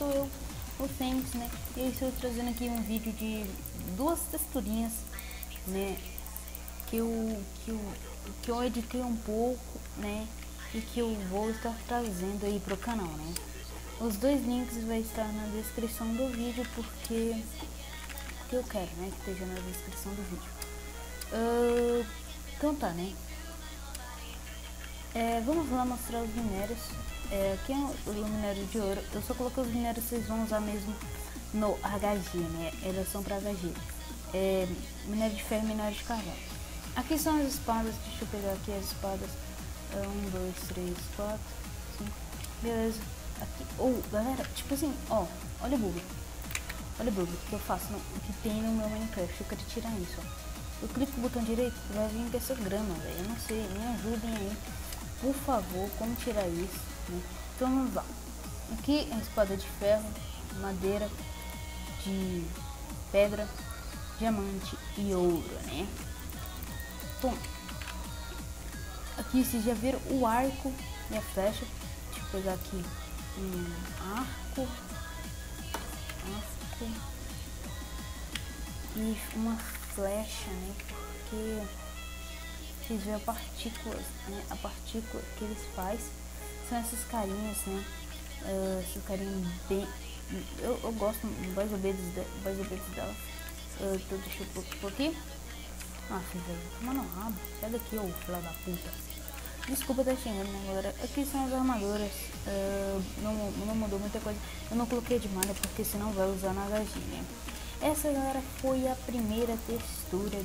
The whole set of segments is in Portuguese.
sou eu, o Fênix, né? E eu estou trazendo aqui um vídeo de duas texturinhas, né? Que eu editei um pouco, né? E que eu vou estar trazendo aí pro canal, né? Os dois links vai estar na descrição do vídeo porque eu quero, né? Que esteja na descrição do vídeo. Então tá, né? Vamos lá mostrar os minérios. Aqui é o minério de ouro. Eu só coloquei os minérios que vocês vão usar mesmo no HG, né? Elas são para HG. Minério de ferro e minério de carvão. Aqui são as espadas. Deixa eu pegar aqui as espadas. 1, 2, 3, 4, 5. Beleza. Aqui. Galera, tipo assim, ó. Olha o bug. Olha o bug que eu faço, que tem no meu Minecraft. Eu quero tirar isso, ó. Eu clico no botão direito, vai vir com essa grama, velho. Eu não sei, me ajudem aí. Por favor, como tirar isso, né? Então vamos lá. Aqui a espada de ferro, madeira, de pedra, diamante e ouro, né? Bom, aqui vocês já viram o arco e a flecha. Deixa eu pegar aqui um arco e uma flecha, né? Porque vocês veem a partícula, né? A partícula que eles fazem são essas carinhas, né? Essas carinhas bem... Eu gosto mais ou menos dela. Então deixa eu pôr aqui. Velho, toma no rabo. Sai daqui, ô filho da puta. Desculpa tá xingando, né, galera? Aqui são as armaduras. Não mudou muita coisa. Eu não coloquei de malha porque senão vai usar na HG, né? Essa, galera, foi a primeira textura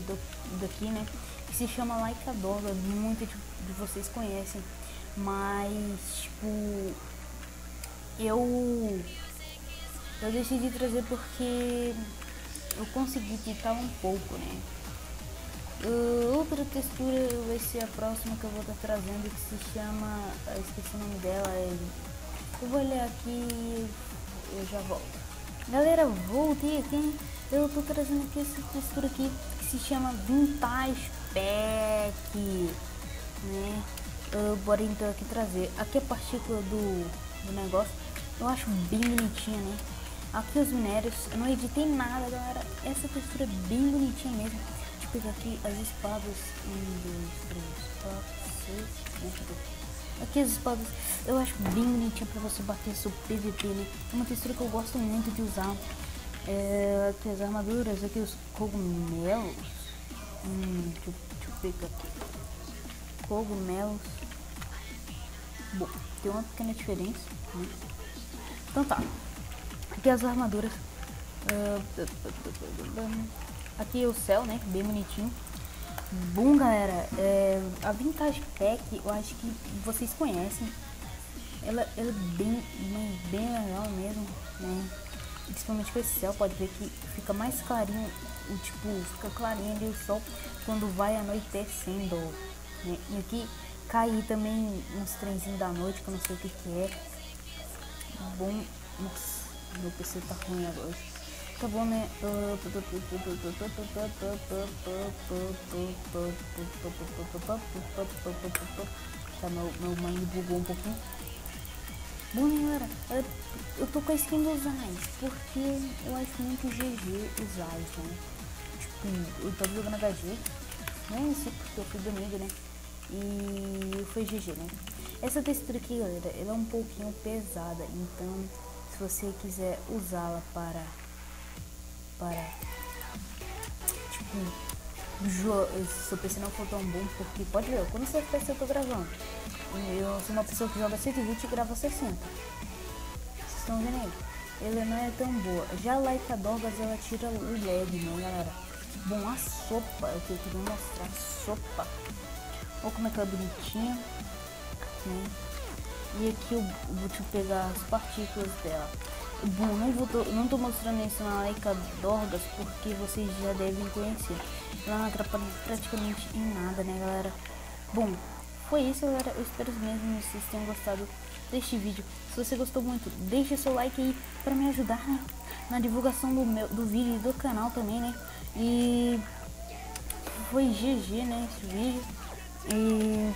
daqui, né? Que se chama Laika Dorga. Muitos de vocês conhecem. Mas, tipo... Eu decidi trazer porque eu consegui editar um pouco, né? Outra textura vai ser a próxima que eu vou estar trazendo, que se chama... esqueci o nome dela. Eu vou olhar aqui e eu já volto. Galera, voltei aqui. Eu tô trazendo aqui essa textura aqui que se chama Vintage Pack, né? Bora então aqui trazer. Aqui a partícula do negócio. Eu acho bem bonitinha, né? Aqui os minérios. Eu não editei nada, galera. Essa textura é bem bonitinha mesmo. Deixa eu pegar aqui as espadas. 1, 2, 3, 4, 6. Aqui as espadas. Eu acho bem bonitinha pra você bater seu PVP, né? É uma textura que eu gosto muito de usar. Aqui as armaduras. Aqui os cogumelos. Deixa eu pegar aqui. Cogumelos. Bom, tem uma pequena diferença, né? Então tá. Aqui as armaduras. Aqui o céu, né? Bem bonitinho. Bom, galera, a Vintage Pack, eu acho que vocês conhecem. Ela é bem legal mesmo, né? Principalmente com esse céu, pode ver que fica mais clarinho, fica clarinho ali o sol quando vai anoitecendo, né? E aqui cai também uns trenzinhos da noite, que eu não sei o que é. Bom, nossa, meu PC tá ruim agora. Tá bom, né? Tá, meu mãe bugou um pouquinho. Bom, galera, eu tô com a skin dos Zais, porque eu acho muito GG os Zais, né? Tipo, eu tava jogando HG, nem sei porque eu fui domingo, né? E foi GG, né? Essa textura aqui, galera, ela é um pouquinho pesada, então se você quiser usá-la para tipo, seu PC não for tão bom, porque pode ver, quando você FPS eu tô gravando, eu sou uma pessoa que joga 120 e grava 60. Vocês estão vendo aí? Ela não é tão boa. Já a Laika Dorgas, ela tira o lag, né, galera? Bom, a sopa, eu queria mostrar a sopa. Olha como é que ela é bonitinha, né? E aqui eu vou te pegar as partículas dela. Bom, não tô mostrando isso na Laika Dorgas porque vocês já devem conhecer. Ela não atrapalha praticamente em nada, né, galera? Bom, foi isso, galera. Eu espero mesmo que vocês tenham gostado deste vídeo. Se você gostou muito, deixe seu like aí para me ajudar, né, na divulgação do vídeo e do canal também, né? E foi GG, né, esse vídeo. E